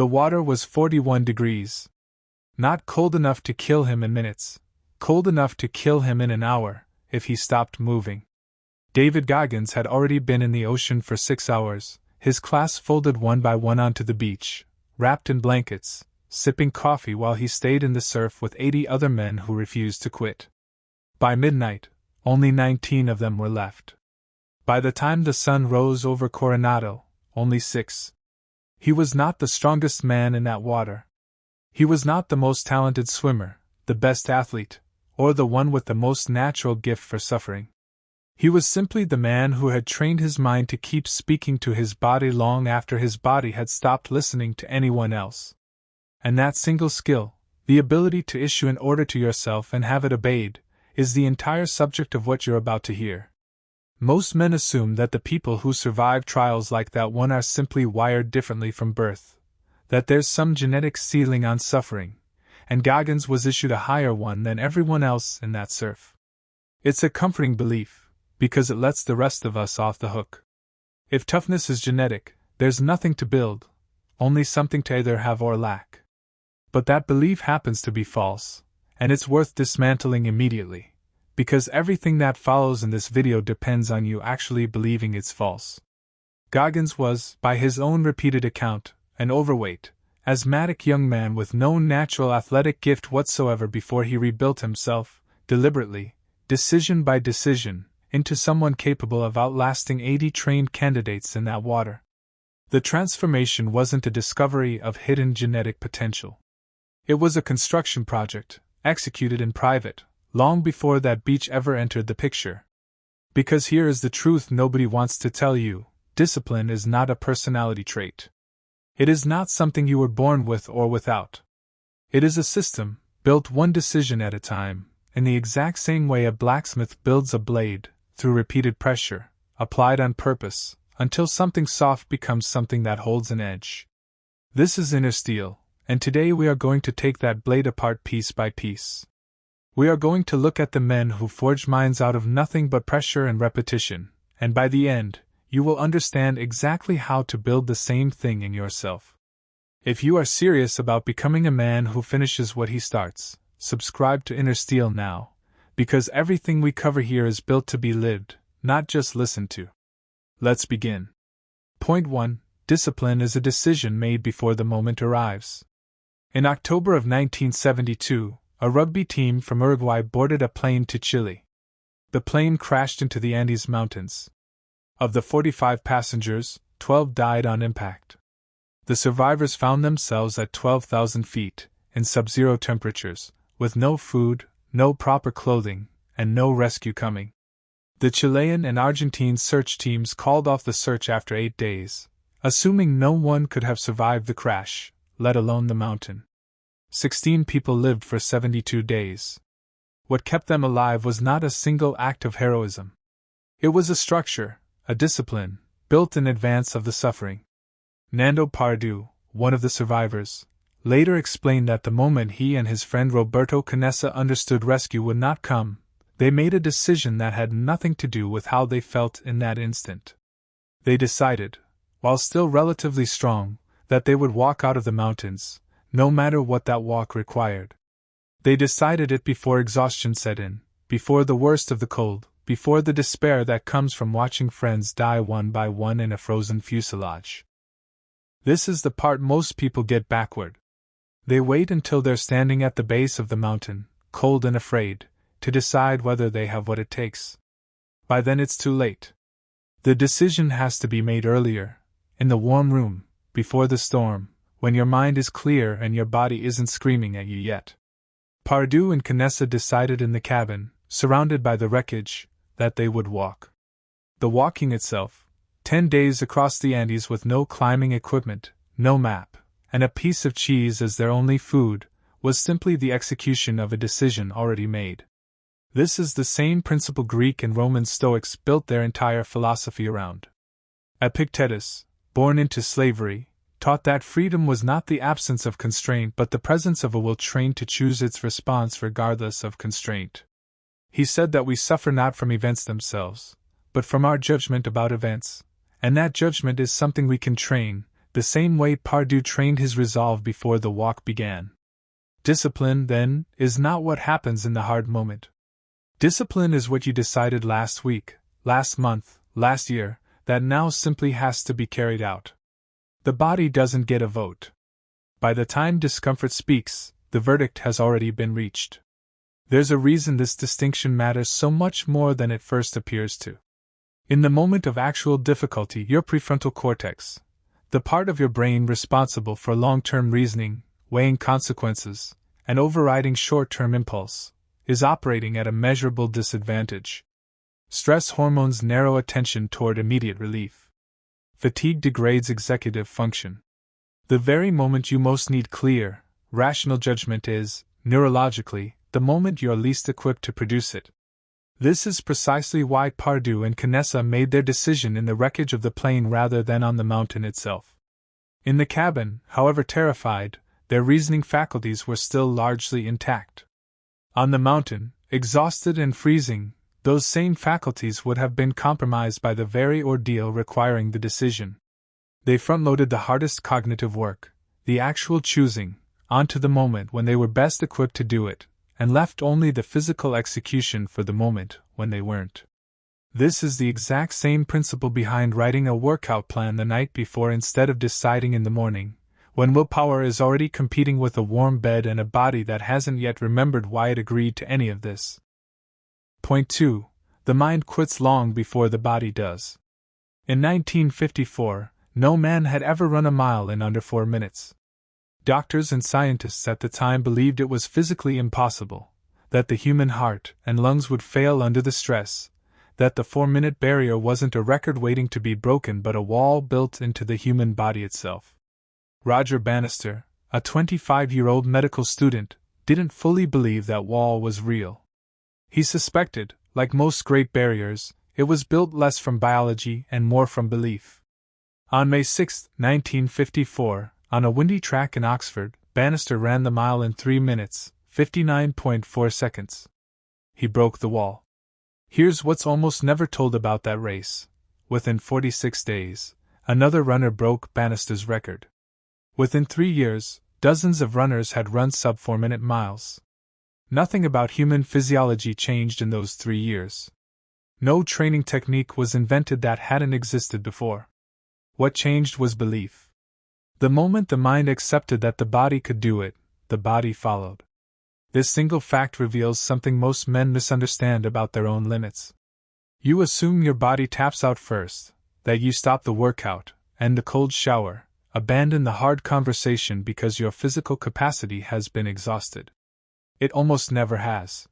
The water was 41 degrees. Not cold enough to kill him in minutes, cold enough to kill him in an hour, if he stopped moving. David Goggins had already been in the ocean for 6 hours, his class folded one by one onto the beach, wrapped in blankets, sipping coffee while he stayed in the surf with 80 other men who refused to quit. By midnight, only 19 of them were left. By the time the sun rose over Coronado, only 6. He was not the strongest man in that water. He was not the most talented swimmer, the best athlete, or the one with the most natural gift for suffering. He was simply the man who had trained his mind to keep speaking to his body long after his body had stopped listening to anyone else. And that single skill, the ability to issue an order to yourself and have it obeyed, is the entire subject of what you're about to hear. Most men assume that the people who survive trials like that one are simply wired differently from birth, that there's some genetic ceiling on suffering, and Goggins was issued a higher one than everyone else in that surf. It's a comforting belief, because it lets the rest of us off the hook. If toughness is genetic, there's nothing to build, only something to either have or lack. But that belief happens to be false, and it's worth dismantling immediately, because everything that follows in this video depends on you actually believing it's false. Goggins was, by his own repeated account, an overweight, asthmatic young man with no natural athletic gift whatsoever before he rebuilt himself, deliberately, decision by decision, into someone capable of outlasting 80 trained candidates in that water. The transformation wasn't a discovery of hidden genetic potential. It was a construction project, executed in private, long before that beach ever entered the picture. Because here is the truth nobody wants to tell you: discipline is not a personality trait. It is not something you were born with or without. It is a system, built one decision at a time, in the exact same way a blacksmith builds a blade, through repeated pressure, applied on purpose, until something soft becomes something that holds an edge. This is inner steel, and today we are going to take that blade apart piece by piece. We are going to look at the men who forged minds out of nothing but pressure and repetition, and by the end, you will understand exactly how to build the same thing in yourself. If you are serious about becoming a man who finishes what he starts, subscribe to Inner Steel now, because everything we cover here is built to be lived, not just listened to. Let's begin. Point 1. Discipline is a decision made before the moment arrives. In October of 1972, a rugby team from Uruguay boarded a plane to Chile. The plane crashed into the Andes Mountains. Of the 45 passengers, 12 died on impact. The survivors found themselves at 12,000 feet, in sub-zero temperatures, with no food, no proper clothing, and no rescue coming. The Chilean and Argentine search teams called off the search after 8 days, assuming no one could have survived the crash, let alone the mountain. 16 people lived for 72 days. What kept them alive was not a single act of heroism. It was a structure, a discipline, built in advance of the suffering. Nando Pardu, one of the survivors, later explained that the moment he and his friend Roberto Canessa understood rescue would not come, they made a decision that had nothing to do with how they felt in that instant. They decided, while still relatively strong, that they would walk out of the mountains, no matter what that walk required. They decided it before exhaustion set in, before the worst of the cold, before the despair that comes from watching friends die one by one in a frozen fuselage. This is the part most people get backward. They wait until they're standing at the base of the mountain, cold and afraid, to decide whether they have what it takes. By then it's too late. The decision has to be made earlier, in the warm room, before the storm, when your mind is clear and your body isn't screaming at you yet. Pardu and Canessa decided in the cabin, surrounded by the wreckage, that they would walk. The walking itself, 10 days across the Andes with no climbing equipment, no map, and a piece of cheese as their only food, was simply the execution of a decision already made. This is the same principle Greek and Roman Stoics built their entire philosophy around. Epictetus, born into slavery, taught that freedom was not the absence of constraint but the presence of a will trained to choose its response regardless of constraint. He said that we suffer not from events themselves, but from our judgment about events, and that judgment is something we can train, the same way Pardue trained his resolve before the walk began. Discipline, then, is not what happens in the hard moment. Discipline is what you decided last week, last month, last year, that now simply has to be carried out. The body doesn't get a vote. By the time discomfort speaks, the verdict has already been reached. There's a reason this distinction matters so much more than it first appears to. In the moment of actual difficulty, your prefrontal cortex, the part of your brain responsible for long-term reasoning, weighing consequences, and overriding short-term impulse, is operating at a measurable disadvantage. Stress hormones narrow attention toward immediate relief. Fatigue degrades executive function. The very moment you most need clear, rational judgment is, neurologically, the moment you're least equipped to produce it. This is precisely why Pardue and Canessa made their decision in the wreckage of the plane rather than on the mountain itself. In the cabin, however terrified, their reasoning faculties were still largely intact. On the mountain, exhausted and freezing, those same faculties would have been compromised by the very ordeal requiring the decision. They front-loaded the hardest cognitive work, the actual choosing, onto the moment when they were best equipped to do it, and left only the physical execution for the moment when they weren't. This is the exact same principle behind writing a workout plan the night before instead of deciding in the morning, when willpower is already competing with a warm bed and a body that hasn't yet remembered why it agreed to any of this. Point 2. The mind quits long before the body does. In 1954, no man had ever run a mile in under 4 minutes. Doctors and scientists at the time believed it was physically impossible, that the human heart and lungs would fail under the stress, that the 4-minute barrier wasn't a record waiting to be broken but a wall built into the human body itself. Roger Bannister, a 25-year-old medical student, didn't fully believe that wall was real. He suspected, like most great barriers, it was built less from biology and more from belief. On May 6, 1954, on a windy track in Oxford, Bannister ran the mile in 3 minutes, 59.4 seconds. He broke the wall. Here's what's almost never told about that race. Within 46 days, another runner broke Bannister's record. Within 3 years, dozens of runners had run sub-4-minute miles. Nothing about human physiology changed in those 3 years. No training technique was invented that hadn't existed before. What changed was belief. The moment the mind accepted that the body could do it, the body followed. This single fact reveals something most men misunderstand about their own limits. You assume your body taps out first, that you stop the workout, and the cold shower, abandon the hard conversation because your physical capacity has been exhausted. It almost never has.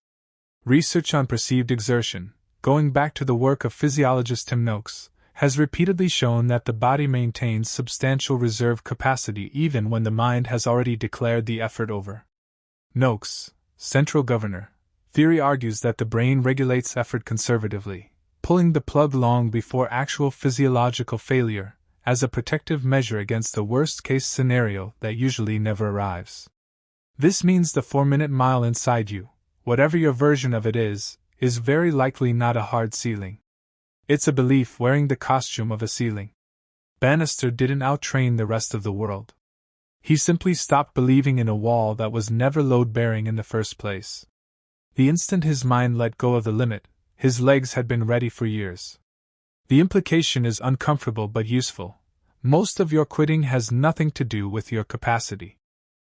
Research on perceived exertion, going back to the work of physiologist Tim Noakes, has repeatedly shown that the body maintains substantial reserve capacity even when the mind has already declared the effort over. Noakes, central governor, theory argues that the brain regulates effort conservatively, pulling the plug long before actual physiological failure, as a protective measure against the worst-case scenario that usually never arrives. This means the 4-minute mile inside you, whatever your version of it is very likely not a hard ceiling. It's a belief wearing the costume of a ceiling. Bannister didn't outtrain the rest of the world. He simply stopped believing in a wall that was never load-bearing in the first place. The instant his mind let go of the limit, his legs had been ready for years. The implication is uncomfortable but useful. Most of your quitting has nothing to do with your capacity.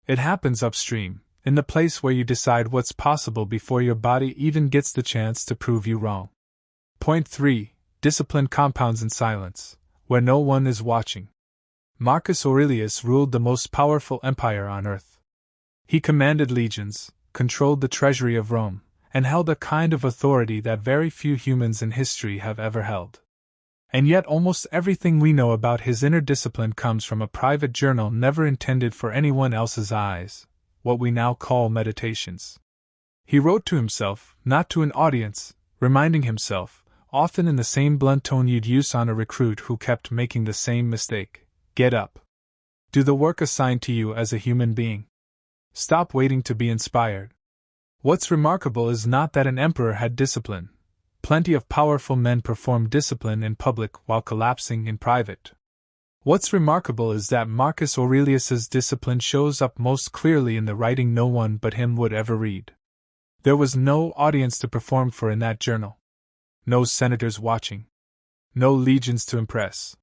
It happens upstream, in the place where you decide what's possible before your body even gets the chance to prove you wrong. Point 3. Discipline compounds in silence, where no one is watching. Marcus Aurelius ruled the most powerful empire on earth. He commanded legions, controlled the treasury of Rome, and held a kind of authority that very few humans in history have ever held. And yet almost everything we know about his inner discipline comes from a private journal never intended for anyone else's eyes, what we now call meditations. He wrote to himself, not to an audience, reminding himself, often in the same blunt tone you'd use on a recruit who kept making the same mistake: get up. Do the work assigned to you as a human being. Stop waiting to be inspired. What's remarkable is not that an emperor had discipline. Plenty of powerful men performed discipline in public while collapsing in private. What's remarkable is that Marcus Aurelius's discipline shows up most clearly in the writing no one but him would ever read. There was no audience to perform for in that journal. No senators watching. No legions to impress.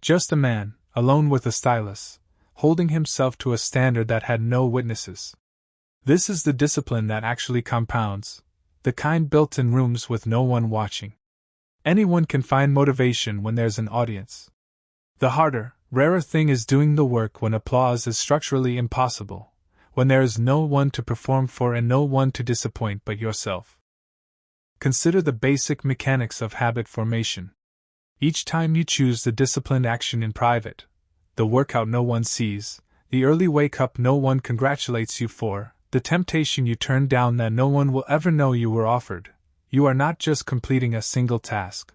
Just a man, alone with a stylus, holding himself to a standard that had no witnesses. This is the discipline that actually compounds, the kind built in rooms with no one watching. Anyone can find motivation when there's an audience. The harder, rarer thing is doing the work when applause is structurally impossible, when there is no one to perform for and no one to disappoint but yourself. Consider the basic mechanics of habit formation. Each time you choose the disciplined action in private, the workout no one sees, the early wake-up no one congratulates you for, the temptation you turn down that no one will ever know you were offered, you are not just completing a single task.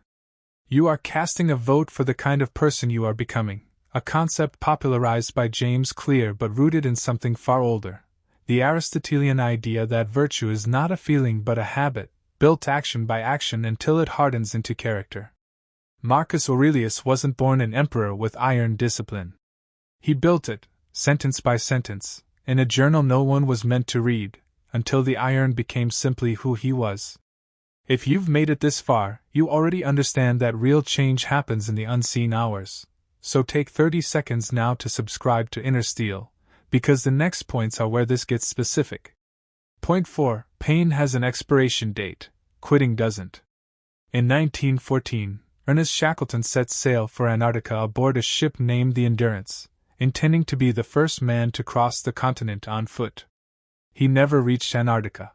You are casting a vote for the kind of person you are becoming, a concept popularized by James Clear but rooted in something far older, the Aristotelian idea that virtue is not a feeling but a habit, built action by action until it hardens into character. Marcus Aurelius wasn't born an emperor with iron discipline. He built it, sentence by sentence, in a journal no one was meant to read, until the iron became simply who he was. If you've made it this far, you already understand that real change happens in the unseen hours. So take 30 seconds now to subscribe to Inner Steel, because the next points are where this gets specific. Point 4. Pain has an expiration date, quitting doesn't. In 1914, Ernest Shackleton set sail for Antarctica aboard a ship named the Endurance, intending to be the first man to cross the continent on foot. He never reached Antarctica.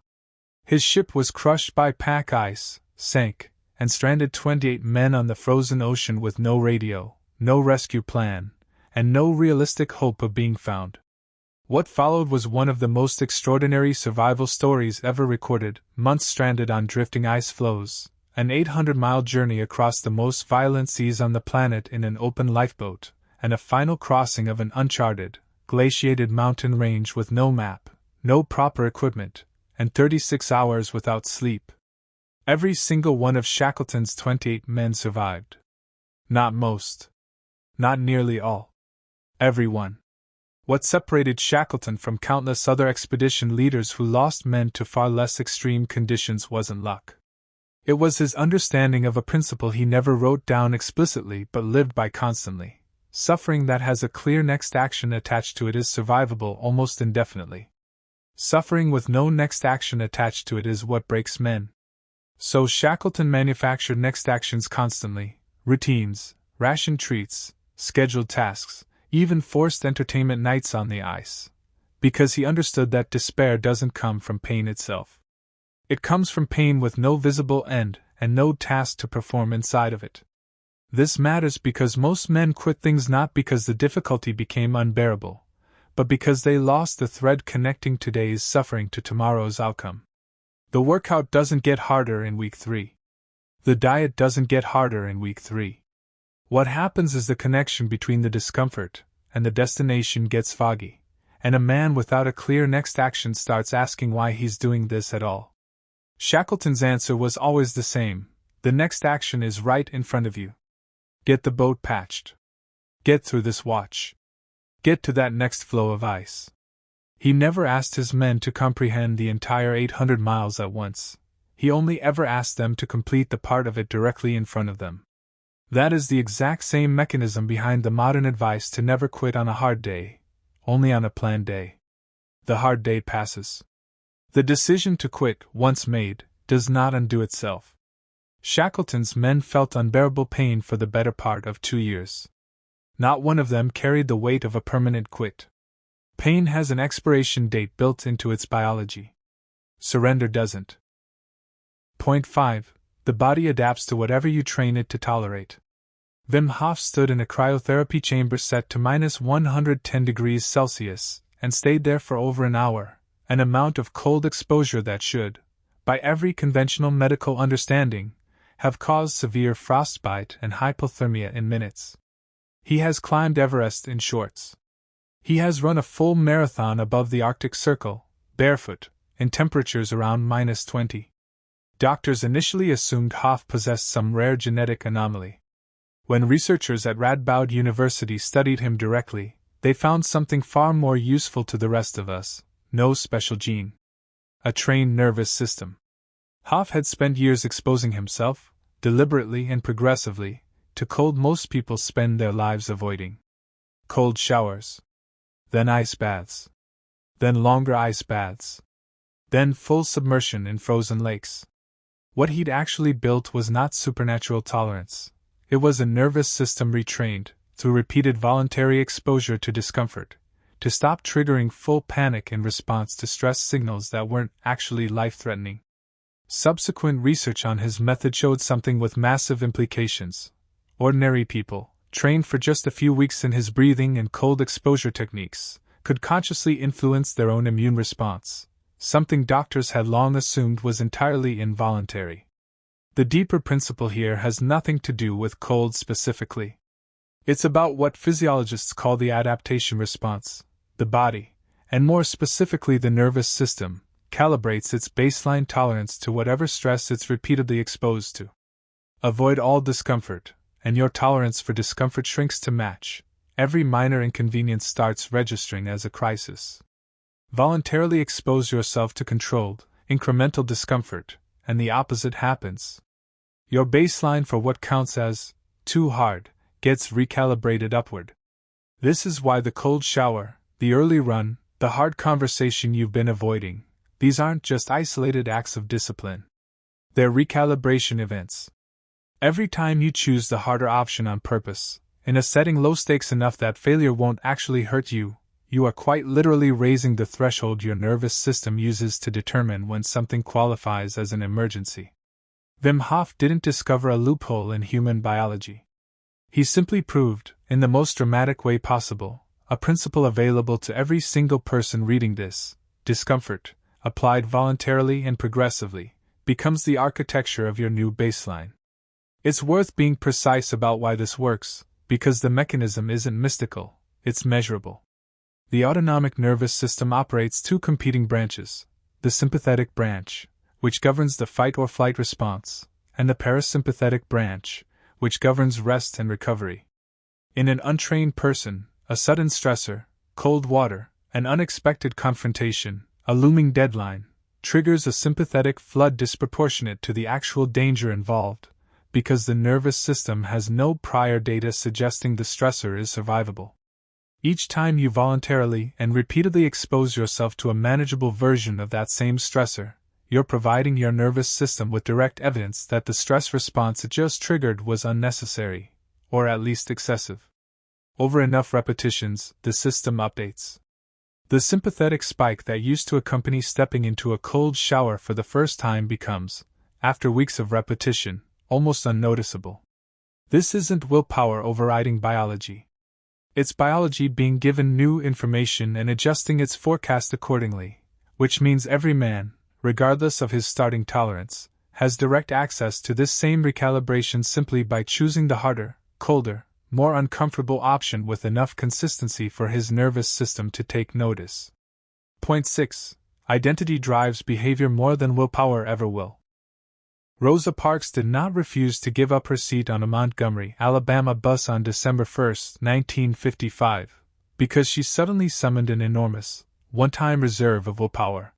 His ship was crushed by pack ice, sank, and stranded 28 men on the frozen ocean with no radio, no rescue plan, and no realistic hope of being found. What followed was one of the most extraordinary survival stories ever recorded: months stranded on drifting ice floes, an 800-mile journey across the most violent seas on the planet in an open lifeboat, and a final crossing of an uncharted, glaciated mountain range with no map, no proper equipment, and 36 hours without sleep. Every single one of Shackleton's 28 men survived. Not most. Not nearly all. Every one. What separated Shackleton from countless other expedition leaders who lost men to far less extreme conditions wasn't luck. It was his understanding of a principle he never wrote down explicitly but lived by constantly. Suffering that has a clear next action attached to it is survivable almost indefinitely. Suffering with no next action attached to it is what breaks men. So Shackleton manufactured next actions constantly, routines, ration treats, scheduled tasks, even forced entertainment nights on the ice, because he understood that despair doesn't come from pain itself. It comes from pain with no visible end and no task to perform inside of it. This matters because most men quit things not because the difficulty became unbearable, but because they lost the thread connecting today's suffering to tomorrow's outcome. The workout doesn't get harder in week 3. The diet doesn't get harder in week 3. What happens is the connection between the discomfort and the destination gets foggy, and a man without a clear next action starts asking why he's doing this at all. Shackleton's answer was always the same: the next action is right in front of you. Get the boat patched. Get through this watch. Get to that next floe of ice. He never asked his men to comprehend the entire 800 miles at once. He only ever asked them to complete the part of it directly in front of them. That is the exact same mechanism behind the modern advice to never quit on a hard day, only on a planned day. The hard day passes. The decision to quit, once made, does not undo itself. Shackleton's men felt unbearable pain for the better part of 2 years. Not one of them carried the weight of a permanent quit. Pain has an expiration date built into its biology. Surrender doesn't. Point 5. The body adapts to whatever you train it to tolerate. Wim Hof stood in a cryotherapy chamber set to -110 degrees Celsius, and stayed there for over an hour, an amount of cold exposure that should, by every conventional medical understanding, have caused severe frostbite and hypothermia in minutes. He has climbed Everest in shorts. He has run a full marathon above the Arctic Circle, barefoot, in temperatures around -20. Doctors initially assumed Hof possessed some rare genetic anomaly. When researchers at Radboud University studied him directly, they found something far more useful to the rest of us: no special gene. A trained nervous system. Hoff had spent years exposing himself, deliberately and progressively, to cold most people spend their lives avoiding. Cold showers. Then ice baths. Then longer ice baths. Then full submersion in frozen lakes. What he'd actually built was not supernatural tolerance. It was a nervous system retrained, through repeated voluntary exposure to discomfort, to stop triggering full panic in response to stress signals that weren't actually life-threatening. Subsequent research on his method showed something with massive implications. Ordinary people, trained for just a few weeks in his breathing and cold exposure techniques, could consciously influence their own immune response, something doctors had long assumed was entirely involuntary. The deeper principle here has nothing to do with cold specifically. It's about what physiologists call the adaptation response. The body, and more specifically the nervous system, calibrates its baseline tolerance to whatever stress it's repeatedly exposed to. Avoid all discomfort, and your tolerance for discomfort shrinks to match. Every minor inconvenience starts registering as a crisis. Voluntarily expose yourself to controlled, incremental discomfort, and the opposite happens. Your baseline for what counts as too hard gets recalibrated upward. This is why the cold shower, the early run, the hard conversation you've been avoiding, these aren't just isolated acts of discipline. They're recalibration events. Every time you choose the harder option on purpose, in a setting low stakes enough that failure won't actually hurt you, you are quite literally raising the threshold your nervous system uses to determine when something qualifies as an emergency. Wim Hof didn't discover a loophole in human biology. He simply proved, in the most dramatic way possible, a principle available to every single person reading this: discomfort, applied voluntarily and progressively, becomes the architecture of your new baseline. It's worth being precise about why this works, because the mechanism isn't mystical, it's measurable. The autonomic nervous system operates two competing branches: the sympathetic branch, which governs the fight-or-flight response, and the parasympathetic branch, which governs rest and recovery. In an untrained person, a sudden stressor, cold water, an unexpected confrontation, a looming deadline, triggers a sympathetic flood disproportionate to the actual danger involved, because the nervous system has no prior data suggesting the stressor is survivable. Each time you voluntarily and repeatedly expose yourself to a manageable version of that same stressor, you're providing your nervous system with direct evidence that the stress response it just triggered was unnecessary, or at least excessive. Over enough repetitions, the system updates. The sympathetic spike that used to accompany stepping into a cold shower for the first time becomes, after weeks of repetition, almost unnoticeable. This isn't willpower overriding biology. It's biology being given new information and adjusting its forecast accordingly, which means every man, regardless of his starting tolerance, has direct access to this same recalibration simply by choosing the harder, colder, more uncomfortable option with enough consistency for his nervous system to take notice. Point 6. Identity drives behavior more than willpower ever will. Rosa Parks did not refuse to give up her seat on a Montgomery, Alabama bus on December 1, 1955, because she suddenly summoned an enormous, one-time reserve of willpower.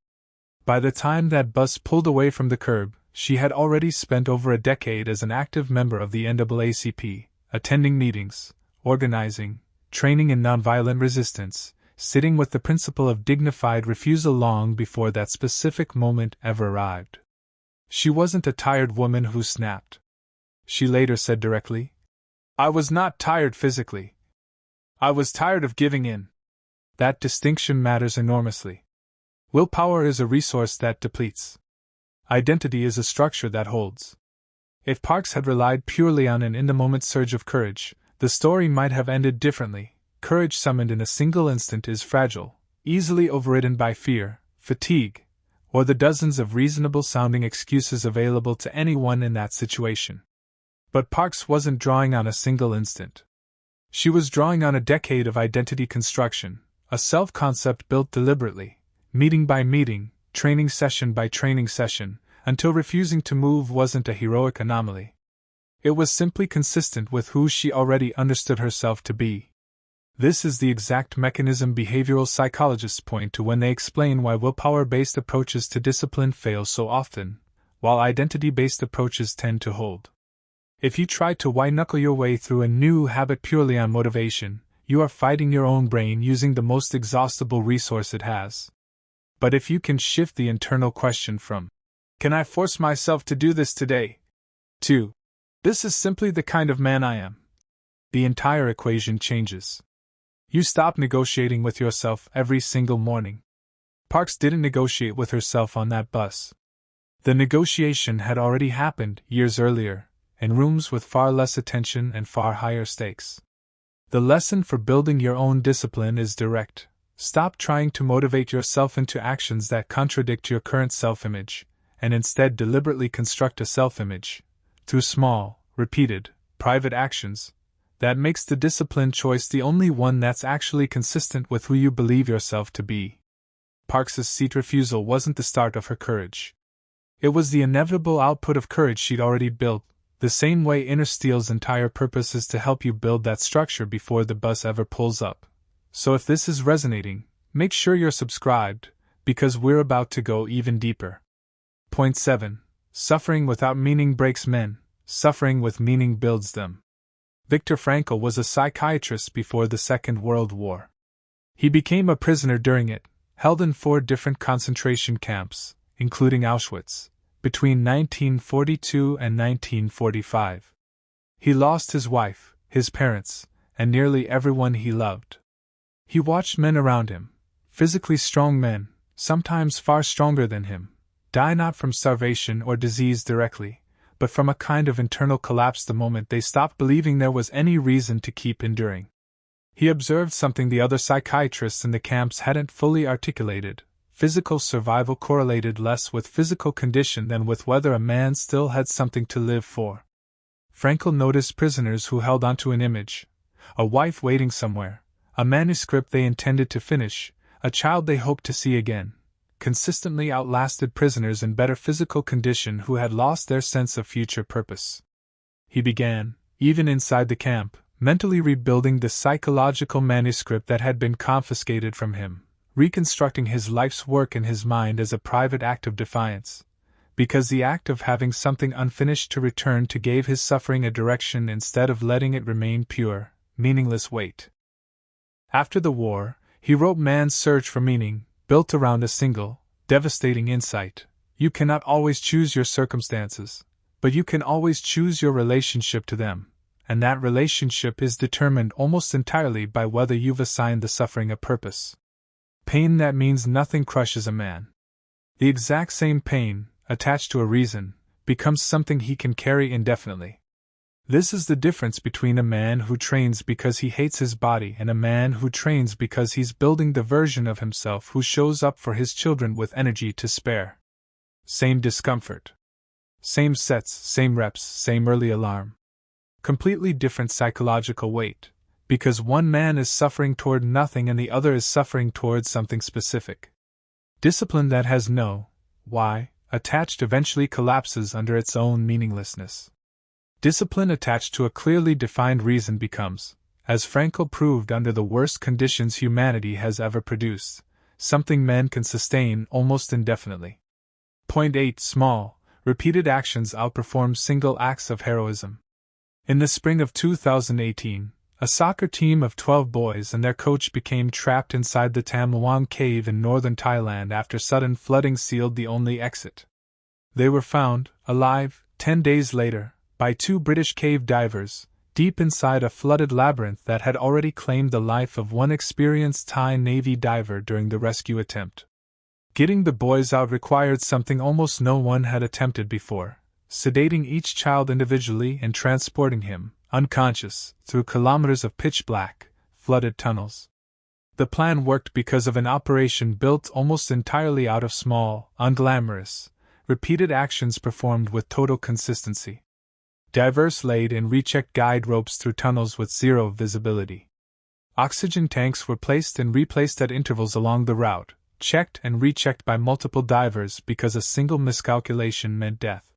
By the time that bus pulled away from the curb, she had already spent over a decade as an active member of the NAACP, attending meetings, organizing, training in nonviolent resistance, sitting with the principle of dignified refusal long before that specific moment ever arrived. She wasn't a tired woman who snapped. She later said directly, "I was not tired physically. I was tired of giving in." That distinction matters enormously. Willpower is a resource that depletes. Identity is a structure that holds. If Parks had relied purely on an in-the-moment surge of courage, the story might have ended differently. Courage summoned in a single instant is fragile, easily overridden by fear, fatigue, or the dozens of reasonable-sounding excuses available to anyone in that situation. But Parks wasn't drawing on a single instant. She was drawing on a decade of identity construction, a self-concept built deliberately, meeting by meeting, training session by training session, until refusing to move wasn't a heroic anomaly. It was simply consistent with who she already understood herself to be. This is the exact mechanism behavioral psychologists point to when they explain why willpower-based approaches to discipline fail so often, while identity-based approaches tend to hold. If you try to white-knuckle your way through a new habit purely on motivation, you are fighting your own brain using the most exhaustible resource it has. But if you can shift the internal question from, "Can I force myself to do this today?" to, "This is simply the kind of man I am," the entire equation changes. You stop negotiating with yourself every single morning. Parks didn't negotiate with herself on that bus. The negotiation had already happened years earlier, in rooms with far less attention and far higher stakes. The lesson for building your own discipline is direct. Stop trying to motivate yourself into actions that contradict your current self-image, and instead deliberately construct a self-image, through small, repeated, private actions, that makes the discipline choice the only one that's actually consistent with who you believe yourself to be. Parks's seat refusal wasn't the start of her courage. It was the inevitable output of courage she'd already built, the same way Inner Steel's entire purpose is to help you build that structure before the bus ever pulls up. So if this is resonating, make sure you're subscribed, because we're about to go even deeper. Point 7. Suffering without meaning breaks men, suffering with meaning builds them. Viktor Frankl was a psychiatrist before the Second World War. He became a prisoner during it, held in 4 different concentration camps, including Auschwitz, between 1942 and 1945. He lost his wife, his parents, and nearly everyone he loved. He watched men around him, physically strong men, sometimes far stronger than him, die not from starvation or disease directly, but from a kind of internal collapse the moment they stopped believing there was any reason to keep enduring. He observed something the other psychiatrists in the camps hadn't fully articulated: physical survival correlated less with physical condition than with whether a man still had something to live for. Frankl noticed prisoners who held onto an image, a wife waiting somewhere, a manuscript they intended to finish, a child they hoped to see again, consistently outlasted prisoners in better physical condition who had lost their sense of future purpose. He began, even inside the camp, mentally rebuilding the psychological manuscript that had been confiscated from him, reconstructing his life's work in his mind as a private act of defiance, because the act of having something unfinished to return to gave his suffering a direction instead of letting it remain pure, meaningless weight. After the war, he wrote Man's Search for Meaning, built around a single, devastating insight: you cannot always choose your circumstances, but you can always choose your relationship to them, and that relationship is determined almost entirely by whether you've assigned the suffering a purpose. Pain that means nothing crushes a man. The exact same pain, attached to a reason, becomes something he can carry indefinitely. This is the difference between a man who trains because he hates his body and a man who trains because he's building the version of himself who shows up for his children with energy to spare. Same discomfort. Same sets, same reps, same early alarm. Completely different psychological weight, because one man is suffering toward nothing and the other is suffering toward something specific. Discipline that has no why attached eventually collapses under its own meaninglessness. Discipline attached to a clearly defined reason becomes, as Frankl proved under the worst conditions humanity has ever produced, something men can sustain almost indefinitely. Point 8. Small, repeated actions outperform single acts of heroism. In the spring of 2018, a soccer team of 12 boys and their coach became trapped inside the Tam Luang cave in northern Thailand after sudden flooding sealed the only exit. They were found, alive, 10 days later, by 2 British cave divers, deep inside a flooded labyrinth that had already claimed the life of one experienced Thai Navy diver during the rescue attempt. Getting the boys out required something almost no one had attempted before: sedating each child individually and transporting him, unconscious, through kilometers of pitch-black, flooded tunnels. The plan worked because of an operation built almost entirely out of small, unglamorous, repeated actions performed with total consistency. Divers laid and rechecked guide ropes through tunnels with zero visibility. Oxygen tanks were placed and replaced at intervals along the route, checked and rechecked by multiple divers because a single miscalculation meant death.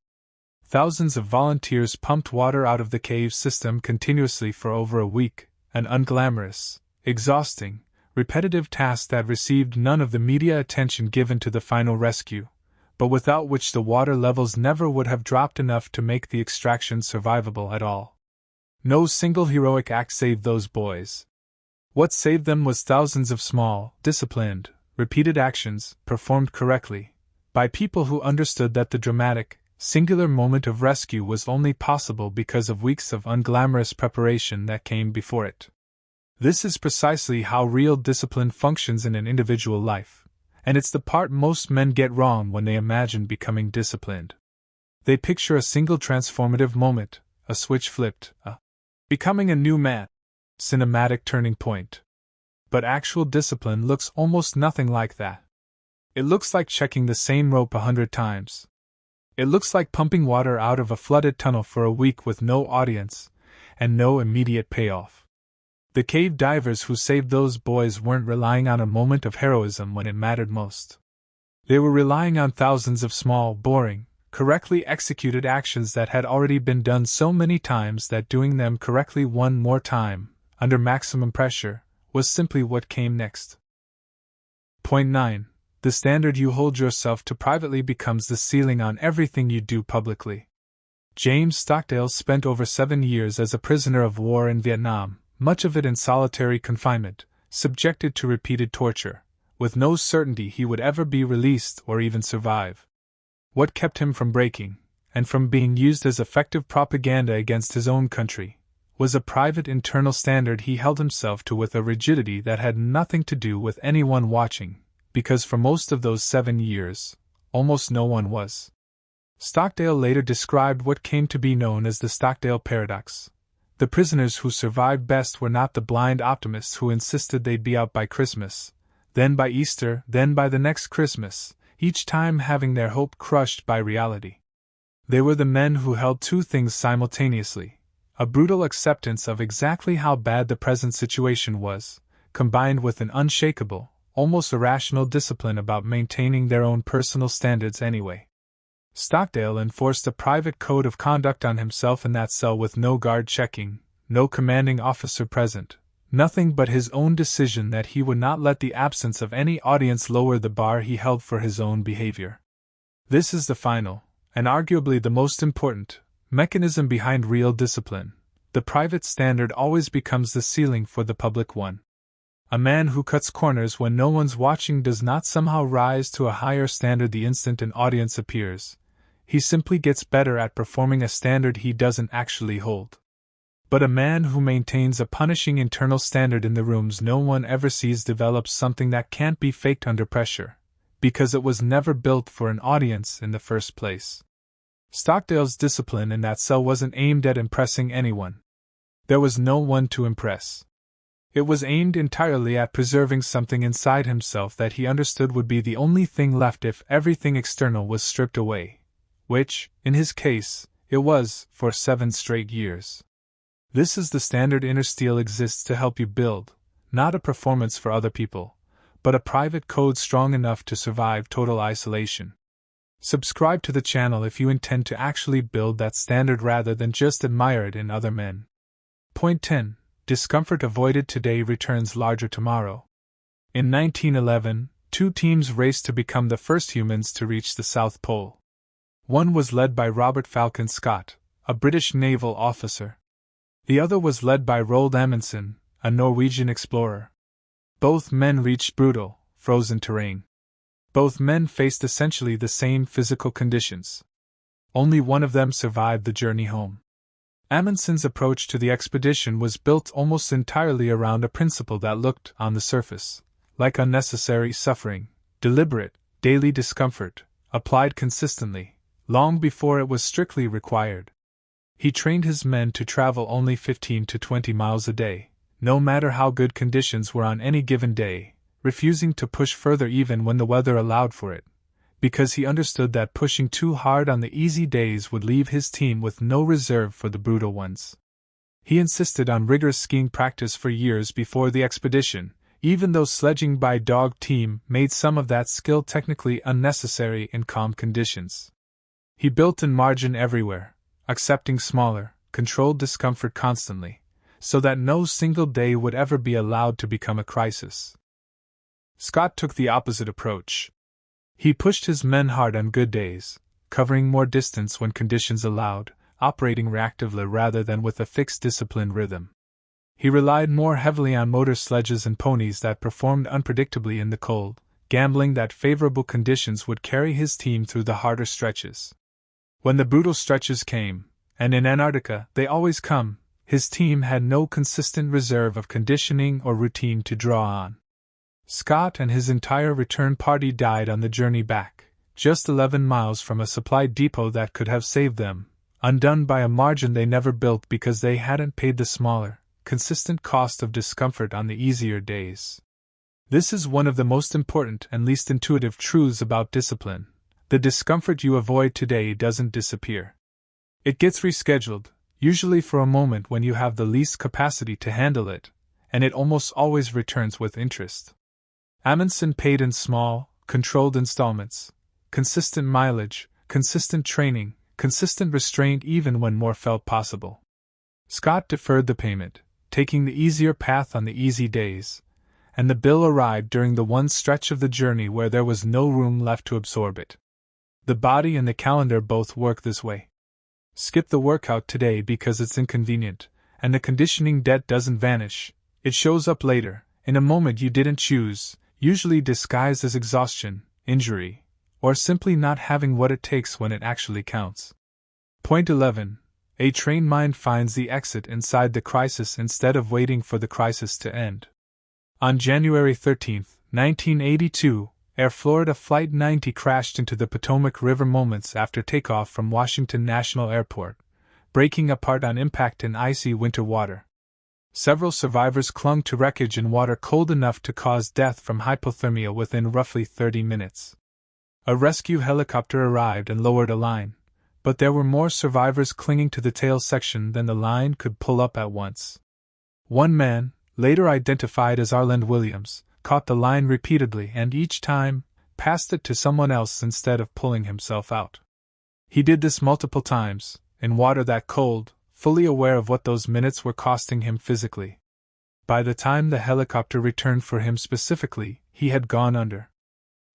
Thousands of volunteers pumped water out of the cave system continuously for over a week, an unglamorous, exhausting, repetitive task that received none of the media attention given to the final rescue, but without which the water levels never would have dropped enough to make the extraction survivable at all. No single heroic act saved those boys. What saved them was thousands of small, disciplined, repeated actions, performed correctly, by people who understood that the dramatic, singular moment of rescue was only possible because of weeks of unglamorous preparation that came before it. This is precisely how real discipline functions in an individual life, and it's the part most men get wrong when they imagine becoming disciplined. They picture a single transformative moment, a switch flipped, a becoming a new man, cinematic turning point. But actual discipline looks almost nothing like that. It looks like checking the same rope 100 times. It looks like pumping water out of a flooded tunnel for a week with no audience and no immediate payoff. The cave divers who saved those boys weren't relying on a moment of heroism when it mattered most. They were relying on thousands of small, boring, correctly executed actions that had already been done so many times that doing them correctly one more time, under maximum pressure, was simply what came next. Point 9. The standard you hold yourself to privately becomes the ceiling on everything you do publicly. James Stockdale spent over 7 years as a prisoner of war in Vietnam, much of it in solitary confinement, subjected to repeated torture, with no certainty he would ever be released or even survive. What kept him from breaking, and from being used as effective propaganda against his own country, was a private internal standard he held himself to with a rigidity that had nothing to do with anyone watching, because for most of those 7 years, almost no one was. Stockdale later described what came to be known as the Stockdale paradox. The prisoners who survived best were not the blind optimists who insisted they'd be out by Christmas, then by Easter, then by the next Christmas, each time having their hope crushed by reality. They were the men who held two things simultaneously: a brutal acceptance of exactly how bad the present situation was, combined with an unshakable, almost irrational discipline about maintaining their own personal standards anyway. Stockdale enforced a private code of conduct on himself in that cell with no guard checking, no commanding officer present, nothing but his own decision that he would not let the absence of any audience lower the bar he held for his own behavior. This is the final, and arguably the most important, mechanism behind real discipline. The private standard always becomes the ceiling for the public one. A man who cuts corners when no one's watching does not somehow rise to a higher standard the instant an audience appears. He simply gets better at performing a standard he doesn't actually hold. But a man who maintains a punishing internal standard in the rooms no one ever sees develops something that can't be faked under pressure, because it was never built for an audience in the first place. Stockdale's discipline in that cell wasn't aimed at impressing anyone. There was no one to impress. It was aimed entirely at preserving something inside himself that he understood would be the only thing left if everything external was stripped away, which, in his case, it was for 7 straight years. This is the standard Inner Steel exists to help you build, not a performance for other people, but a private code strong enough to survive total isolation. Subscribe to the channel if you intend to actually build that standard rather than just admire it in other men. Point 10. Discomfort avoided today returns larger tomorrow. In 1911, 2 teams raced to become the first humans to reach the South Pole. One was led by Robert Falcon Scott, a British naval officer. The other was led by Roald Amundsen, a Norwegian explorer. Both men reached brutal, frozen terrain. Both men faced essentially the same physical conditions. Only one of them survived the journey home. Amundsen's approach to the expedition was built almost entirely around a principle that looked, on the surface, like unnecessary suffering, deliberate, daily discomfort, applied consistently, long before it was strictly required. He trained his men to travel only 15 to 20 miles a day, no matter how good conditions were on any given day, refusing to push further even when the weather allowed for it, because he understood that pushing too hard on the easy days would leave his team with no reserve for the brutal ones. He insisted on rigorous skiing practice for years before the expedition, even though sledging by dog team made some of that skill technically unnecessary in calm conditions. He built in margin everywhere, accepting smaller, controlled discomfort constantly, so that no single day would ever be allowed to become a crisis. Scott took the opposite approach. He pushed his men hard on good days, covering more distance when conditions allowed, operating reactively rather than with a fixed disciplined rhythm. He relied more heavily on motor sledges and ponies that performed unpredictably in the cold, gambling that favorable conditions would carry his team through the harder stretches. When the brutal stretches came, and in Antarctica they always come, his team had no consistent reserve of conditioning or routine to draw on. Scott and his entire return party died on the journey back, just 11 miles from a supply depot that could have saved them, undone by a margin they never built because they hadn't paid the smaller, consistent cost of discomfort on the easier days. This is one of the most important and least intuitive truths about discipline. The discomfort you avoid today doesn't disappear. It gets rescheduled, usually for a moment when you have the least capacity to handle it, and it almost always returns with interest. Amundsen paid in small, controlled installments, consistent mileage, consistent training, consistent restraint even when more felt possible. Scott deferred the payment, taking the easier path on the easy days, and the bill arrived during the one stretch of the journey where there was no room left to absorb it. The body and the calendar both work this way. Skip the workout today because it's inconvenient, and the conditioning debt doesn't vanish, it shows up later, in a moment you didn't choose, usually disguised as exhaustion, injury, or simply not having what it takes when it actually counts. Point 11. A trained mind finds the exit inside the crisis instead of waiting for the crisis to end. On January 13, 1982, Air Florida Flight 90 crashed into the Potomac River moments after takeoff from Washington National Airport, breaking apart on impact in icy winter water. Several survivors clung to wreckage in water cold enough to cause death from hypothermia within roughly 30 minutes. A rescue helicopter arrived and lowered a line, but there were more survivors clinging to the tail section than the line could pull up at once. One man, later identified as Arland Williams, caught the line repeatedly and each time passed it to someone else instead of pulling himself out. He did this multiple times, in water that cold, fully aware of what those minutes were costing him physically. By the time the helicopter returned for him specifically, he had gone under.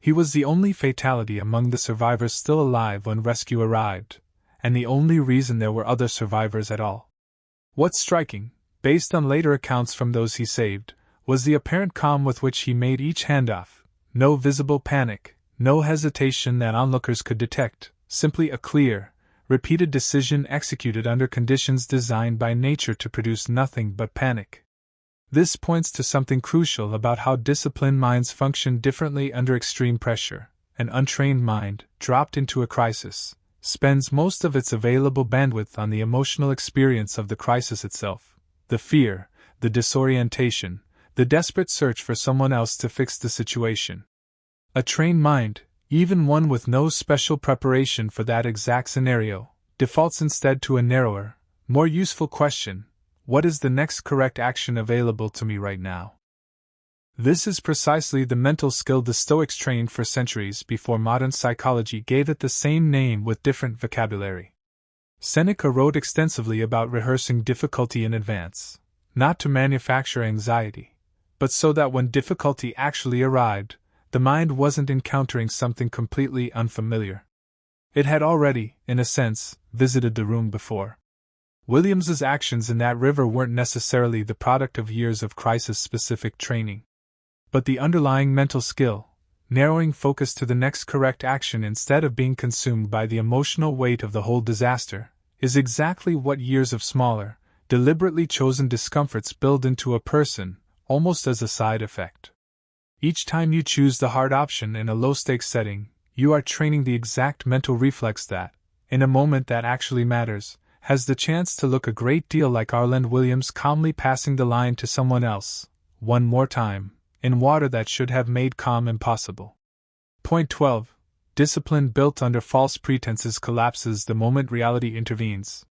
He was the only fatality among the survivors still alive when rescue arrived, and the only reason there were other survivors at all. What's striking, based on later accounts from those he saved, was the apparent calm with which he made each handoff, no visible panic, no hesitation that onlookers could detect, simply a clear, repeated decision executed under conditions designed by nature to produce nothing but panic. This points to something crucial about how disciplined minds function differently under extreme pressure. An untrained mind, dropped into a crisis, spends most of its available bandwidth on the emotional experience of the crisis itself, the fear, the disorientation, the desperate search for someone else to fix the situation. A trained mind, even one with no special preparation for that exact scenario, defaults instead to a narrower, more useful question: what is the next correct action available to me right now? This is precisely the mental skill the Stoics trained for centuries before modern psychology gave it the same name with different vocabulary. Seneca wrote extensively about rehearsing difficulty in advance, not to manufacture anxiety, but so that when difficulty actually arrived, the mind wasn't encountering something completely unfamiliar. It had already, in a sense, visited the room before. Williams's actions in that river weren't necessarily the product of years of crisis-specific training. But the underlying mental skill, narrowing focus to the next correct action instead of being consumed by the emotional weight of the whole disaster, is exactly what years of smaller, deliberately chosen discomforts build into a person, almost as a side effect. Each time you choose the hard option in a low-stakes setting, you are training the exact mental reflex that, in a moment that actually matters, has the chance to look a great deal like Arland Williams calmly passing the line to someone else, one more time, in water that should have made calm impossible. Point 12. Discipline built under false pretenses collapses the moment reality intervenes.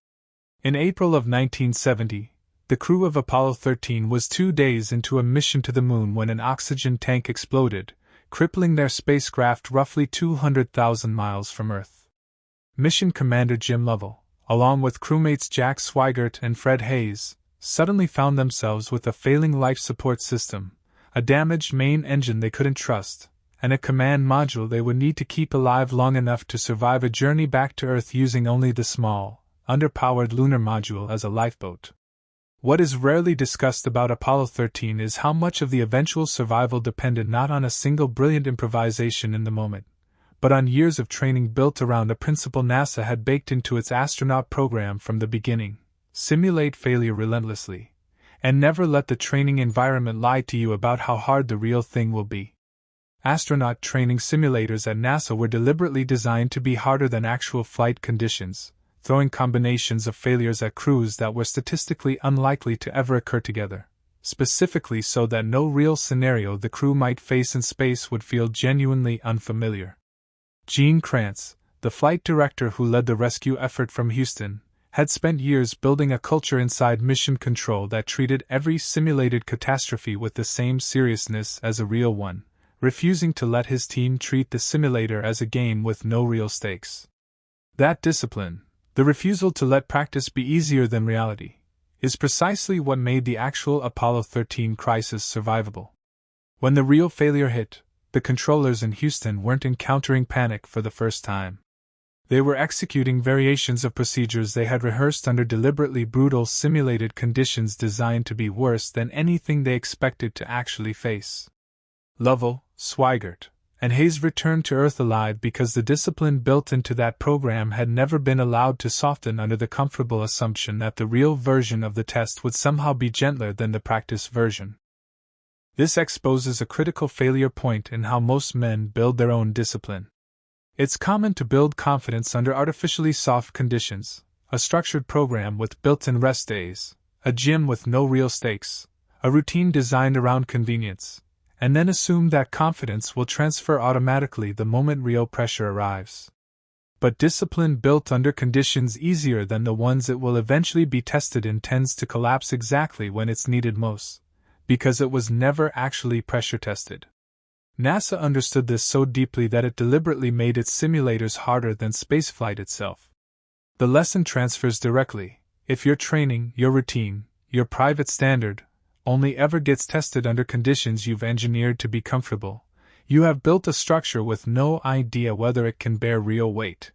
In April of 1970, the crew of Apollo 13 was 2 days into a mission to the moon when an oxygen tank exploded, crippling their spacecraft roughly 200,000 miles from Earth. Mission Commander Jim Lovell, along with crewmates Jack Swigert and Fred Hayes, suddenly found themselves with a failing life support system, a damaged main engine they couldn't trust, and a command module they would need to keep alive long enough to survive a journey back to Earth using only the small, underpowered lunar module as a lifeboat. What is rarely discussed about Apollo 13 is how much of the eventual survival depended not on a single brilliant improvisation in the moment, but on years of training built around a principle NASA had baked into its astronaut program from the beginning: simulate failure relentlessly, and never let the training environment lie to you about how hard the real thing will be. Astronaut training simulators at NASA were deliberately designed to be harder than actual flight conditions, throwing combinations of failures at crews that were statistically unlikely to ever occur together, specifically so that no real scenario the crew might face in space would feel genuinely unfamiliar. Gene Kranz, the flight director who led the rescue effort from Houston, had spent years building a culture inside Mission Control that treated every simulated catastrophe with the same seriousness as a real one, refusing to let his team treat the simulator as a game with no real stakes. That discipline, the refusal to let practice be easier than reality, is precisely what made the actual Apollo 13 crisis survivable. When the real failure hit, the controllers in Houston weren't encountering panic for the first time. They were executing variations of procedures they had rehearsed under deliberately brutal simulated conditions designed to be worse than anything they expected to actually face. Lovell, Swigert, and Hayes returned to Earth alive because the discipline built into that program had never been allowed to soften under the comfortable assumption that the real version of the test would somehow be gentler than the practice version. This exposes a critical failure point in how most men build their own discipline. It's common to build confidence under artificially soft conditions, a structured program with built-in rest days, a gym with no real stakes, a routine designed around convenience, and then assume that confidence will transfer automatically the moment real pressure arrives. But discipline built under conditions easier than the ones it will eventually be tested in tends to collapse exactly when it's needed most, because it was never actually pressure tested. NASA understood this so deeply that it deliberately made its simulators harder than spaceflight itself. The lesson transfers directly: if your training, your routine, your private standard, only ever gets tested under conditions you've engineered to be comfortable, you have built a structure with no idea whether it can bear real weight.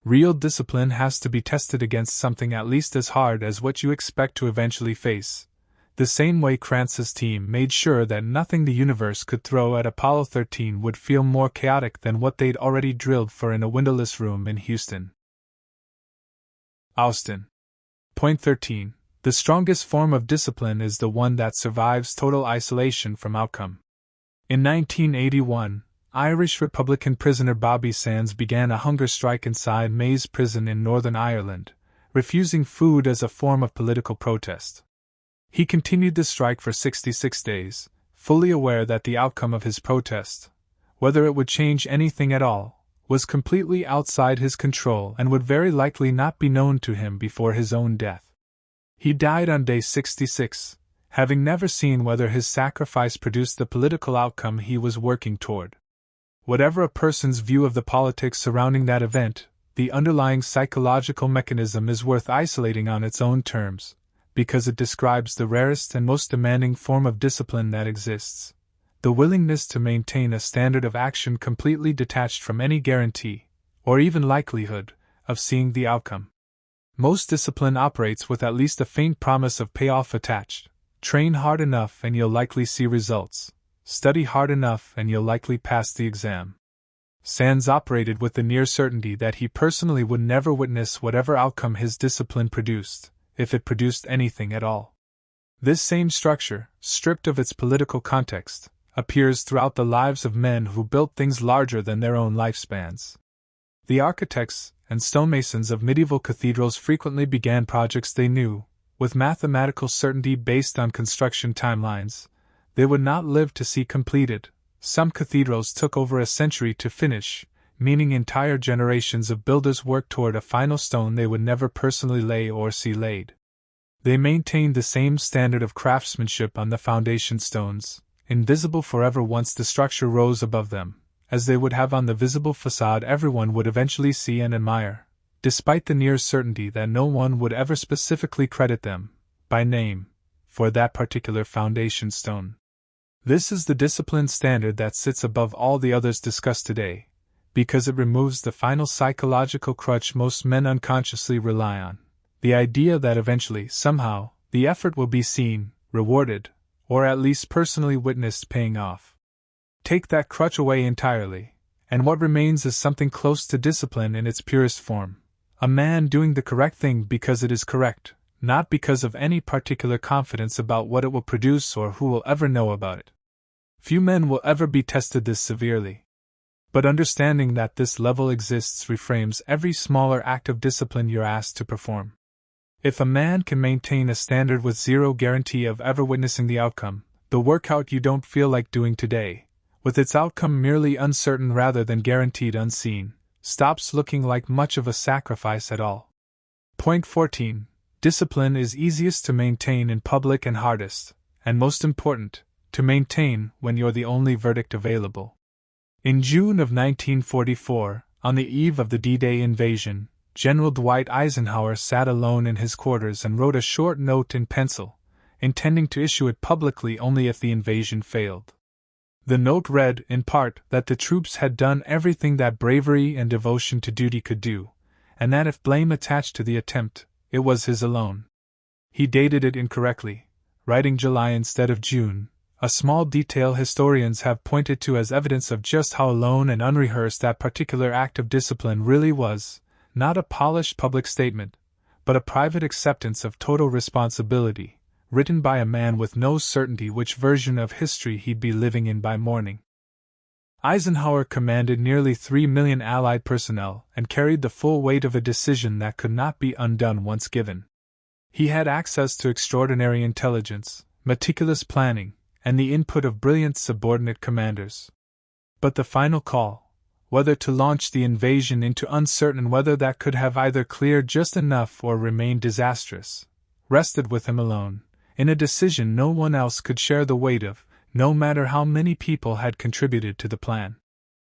Real discipline has to be tested against something at least as hard as what you expect to eventually face, the same way Kranz's team made sure that nothing the universe could throw at Apollo 13 would feel more chaotic than what they'd already drilled for in a windowless room in Houston. Austin. Point 13. The strongest form of discipline is the one that survives total isolation from outcome. In 1981, Irish Republican prisoner Bobby Sands began a hunger strike inside Maze Prison in Northern Ireland, refusing food as a form of political protest. He continued the strike for 66 days, fully aware that the outcome of his protest, whether it would change anything at all, was completely outside his control and would very likely not be known to him before his own death. He died on day 66, having never seen whether his sacrifice produced the political outcome he was working toward. Whatever a person's view of the politics surrounding that event, the underlying psychological mechanism is worth isolating on its own terms, because it describes the rarest and most demanding form of discipline that exists: the willingness to maintain a standard of action completely detached from any guarantee, or even likelihood, of seeing the outcome. Most discipline operates with at least a faint promise of payoff attached. Train hard enough and you'll likely see results. Study hard enough and you'll likely pass the exam. Sands operated with the near certainty that he personally would never witness whatever outcome his discipline produced, if it produced anything at all. This same structure, stripped of its political context, appears throughout the lives of men who built things larger than their own lifespans. The architects and stonemasons of medieval cathedrals frequently began projects they knew, with mathematical certainty based on construction timelines, they would not live to see completed. Some cathedrals took over a century to finish, meaning entire generations of builders worked toward a final stone they would never personally lay or see laid. They maintained the same standard of craftsmanship on the foundation stones, invisible forever once the structure rose above them, as they would have on the visible facade everyone would eventually see and admire, despite the near certainty that no one would ever specifically credit them, by name, for that particular foundation stone. This is the discipline standard that sits above all the others discussed today, because it removes the final psychological crutch most men unconsciously rely on, the idea that eventually, somehow, the effort will be seen, rewarded, or at least personally witnessed paying off. Take that crutch away entirely, and what remains is something close to discipline in its purest form. A man doing the correct thing because it is correct, not because of any particular confidence about what it will produce or who will ever know about it. Few men will ever be tested this severely. But understanding that this level exists reframes every smaller act of discipline you're asked to perform. If a man can maintain a standard with zero guarantee of ever witnessing the outcome, the workout you don't feel like doing today, with its outcome merely uncertain rather than guaranteed unseen, stops looking like much of a sacrifice at all. Point 14. Discipline is easiest to maintain in public and hardest, and most important, to maintain when you're the only verdict available. In June of 1944, on the eve of the D-Day invasion, General Dwight Eisenhower sat alone in his quarters and wrote a short note in pencil, intending to issue it publicly only if the invasion failed. The note read, in part, that the troops had done everything that bravery and devotion to duty could do, and that if blame attached to the attempt, it was his alone. He dated it incorrectly, writing July instead of June, a small detail historians have pointed to as evidence of just how alone and unrehearsed that particular act of discipline really was, not a polished public statement, but a private acceptance of total responsibility, written by a man with no certainty which version of history he'd be living in by morning. Eisenhower commanded nearly 3 million Allied personnel and carried the full weight of a decision that could not be undone once given. He had access to extraordinary intelligence, meticulous planning, and the input of brilliant subordinate commanders. But the final call, whether to launch the invasion into uncertain whether that could have either cleared just enough or remained disastrous, rested with him alone, in a decision no one else could share the weight of, no matter how many people had contributed to the plan.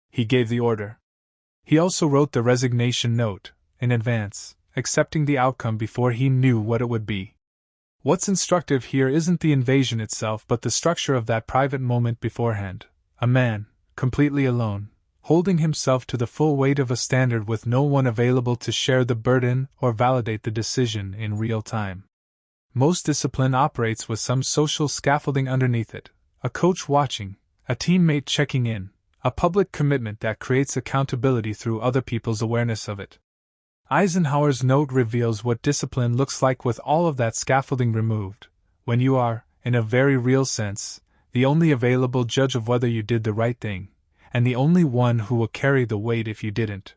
He gave the order. He also wrote the resignation note, in advance, accepting the outcome before he knew what it would be. What's instructive here isn't the invasion itself but the structure of that private moment beforehand. A man, completely alone, holding himself to the full weight of a standard with no one available to share the burden or validate the decision in real time. Most discipline operates with some social scaffolding underneath it, a coach watching, a teammate checking in, a public commitment that creates accountability through other people's awareness of it. Eisenhower's note reveals what discipline looks like with all of that scaffolding removed, when you are, in a very real sense, the only available judge of whether you did the right thing, and the only one who will carry the weight if you didn't.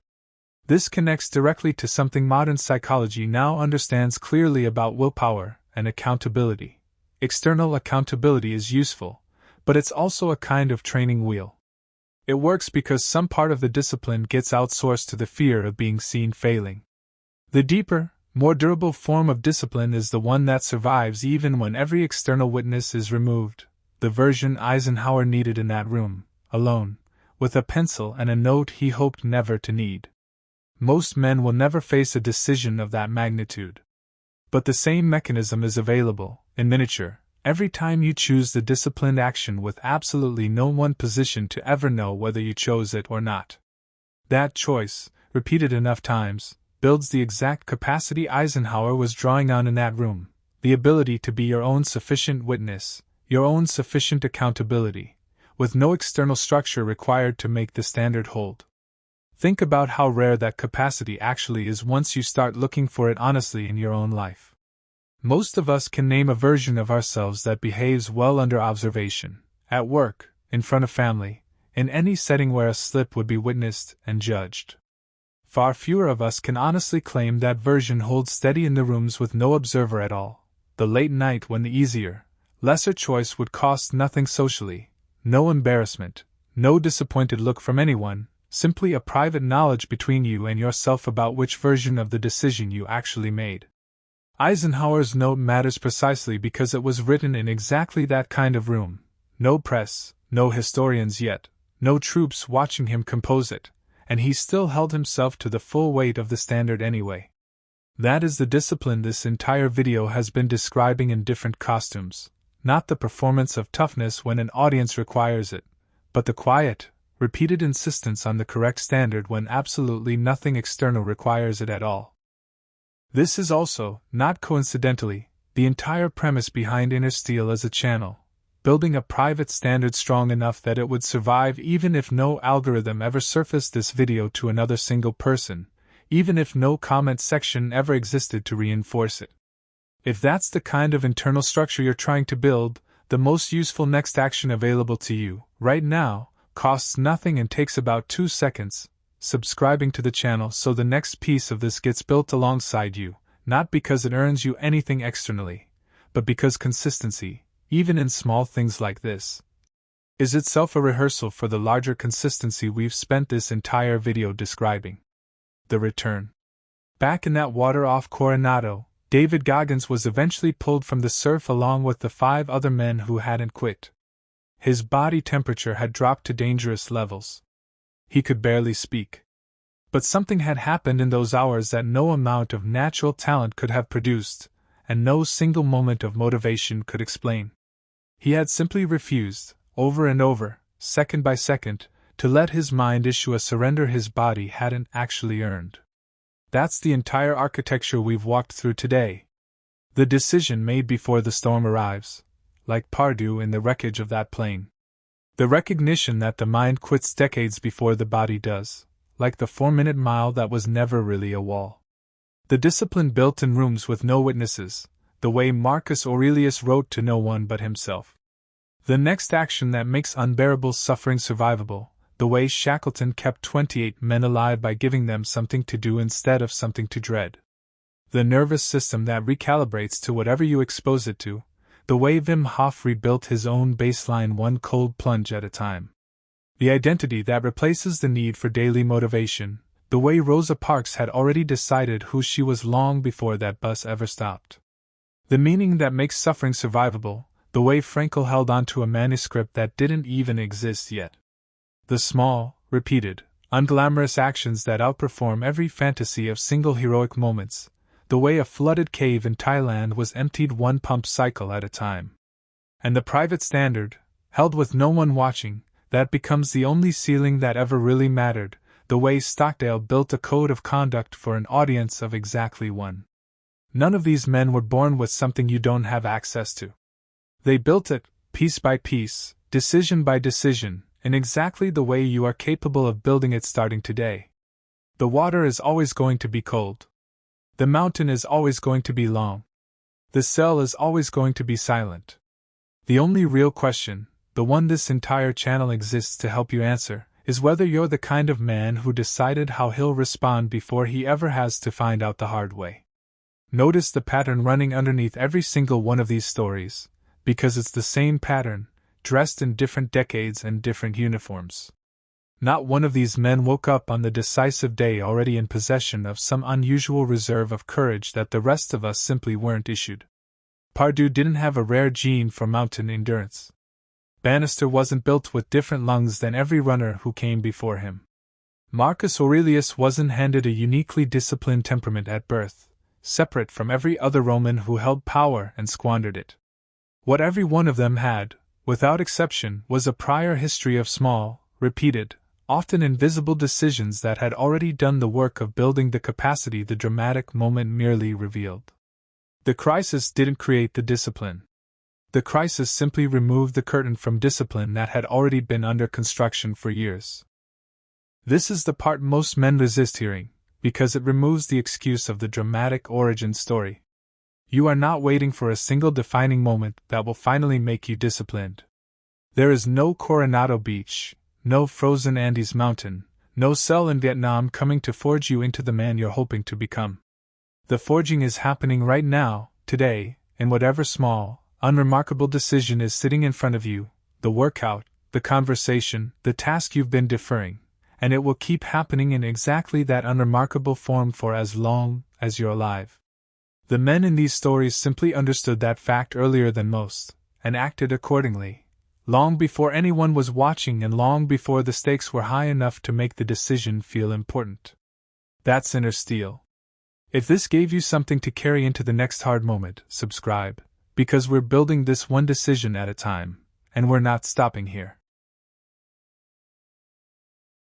This connects directly to something modern psychology now understands clearly about willpower and accountability. External accountability is useful, but it's also a kind of training wheel. It works because some part of the discipline gets outsourced to the fear of being seen failing. The deeper, more durable form of discipline is the one that survives even when every external witness is removed, the version Eisenhower needed in that room, alone, with a pencil and a note he hoped never to need. Most men will never face a decision of that magnitude. But the same mechanism is available, in miniature, every time you choose the disciplined action with absolutely no one positioned to ever know whether you chose it or not. That choice, repeated enough times, builds the exact capacity Eisenhower was drawing on in that room, the ability to be your own sufficient witness, your own sufficient accountability, with no external structure required to make the standard hold. Think about how rare that capacity actually is once you start looking for it honestly in your own life. Most of us can name a version of ourselves that behaves well under observation, at work, in front of family, in any setting where a slip would be witnessed and judged. Far fewer of us can honestly claim that version holds steady in the rooms with no observer at all, the late night when the easier, lesser choice would cost nothing socially, no embarrassment, no disappointed look from anyone, simply a private knowledge between you and yourself about which version of the decision you actually made. Eisenhower's note matters precisely because it was written in exactly that kind of room. No press, no historians yet, no troops watching him compose it, and he still held himself to the full weight of the standard anyway. That is the discipline this entire video has been describing in different costumes, not the performance of toughness when an audience requires it, but the quiet, repeated insistence on the correct standard when absolutely nothing external requires it at all. This is also, not coincidentally, the entire premise behind Inner Steel as a channel, building a private standard strong enough that it would survive even if no algorithm ever surfaced this video to another single person, even if no comment section ever existed to reinforce it. If that's the kind of internal structure you're trying to build, the most useful next action available to you, right now, costs nothing and takes about 2 seconds, subscribing to the channel so the next piece of this gets built alongside you, not because it earns you anything externally, but because consistency, even in small things like this, is itself a rehearsal for the larger consistency we've spent this entire video describing. The return. Back in that water off Coronado, David Goggins was eventually pulled from the surf along with the 5 other men who hadn't quit. His body temperature had dropped to dangerous levels. He could barely speak. But something had happened in those hours that no amount of natural talent could have produced, and no single moment of motivation could explain. He had simply refused, over and over, second by second, to let his mind issue a surrender his body hadn't actually earned. That's the entire architecture we've walked through today. The decision made before the storm arrives, like Pardue in the wreckage of that plane. The recognition that the mind quits decades before the body does, like the 4-minute mile that was never really a wall. The discipline built in rooms with no witnesses, the way Marcus Aurelius wrote to no one but himself. The next action that makes unbearable suffering survivable, the way Shackleton kept 28 men alive by giving them something to do instead of something to dread. The nervous system that recalibrates to whatever you expose it to, the way Wim Hof rebuilt his own baseline one cold plunge at a time. The identity that replaces the need for daily motivation, the way Rosa Parks had already decided who she was long before that bus ever stopped. The meaning that makes suffering survivable, the way Frankl held onto a manuscript that didn't even exist yet. The small, repeated, unglamorous actions that outperform every fantasy of single heroic moments, the way a flooded cave in Thailand was emptied one pump cycle at a time. And the private standard, held with no one watching, that becomes the only ceiling that ever really mattered, the way Stockdale built a code of conduct for an audience of exactly one. None of these men were born with something you don't have access to. They built it, piece by piece, decision by decision, in exactly the way you are capable of building it starting today. The water is always going to be cold. The mountain is always going to be long. The cell is always going to be silent. The only real question, the one this entire channel exists to help you answer, is whether you're the kind of man who decided how he'll respond before he ever has to find out the hard way. Notice the pattern running underneath every single one of these stories, because it's the same pattern, dressed in different decades and different uniforms. Not one of these men woke up on the decisive day already in possession of some unusual reserve of courage that the rest of us simply weren't issued. Pardue didn't have a rare gene for mountain endurance. Bannister wasn't built with different lungs than every runner who came before him. Marcus Aurelius wasn't handed a uniquely disciplined temperament at birth, separate from every other Roman who held power and squandered it. What every one of them had, without exception, was a prior history of small, repeated, often invisible decisions that had already done the work of building the capacity the dramatic moment merely revealed. The crisis didn't create the discipline. The crisis simply removed the curtain from discipline that had already been under construction for years. This is the part most men resist hearing, because it removes the excuse of the dramatic origin story. You are not waiting for a single defining moment that will finally make you disciplined. There is no Coronado Beach, no frozen Andes mountain, no cell in Vietnam coming to forge you into the man you're hoping to become. The forging is happening right now, today, in whatever small, unremarkable decision is sitting in front of you, the workout, the conversation, the task you've been deferring, and it will keep happening in exactly that unremarkable form for as long as you're alive. The men in these stories simply understood that fact earlier than most, and acted accordingly, long before anyone was watching and long before the stakes were high enough to make the decision feel important. That's inner steel. If this gave you something to carry into the next hard moment, subscribe, because we're building this one decision at a time, and we're not stopping here.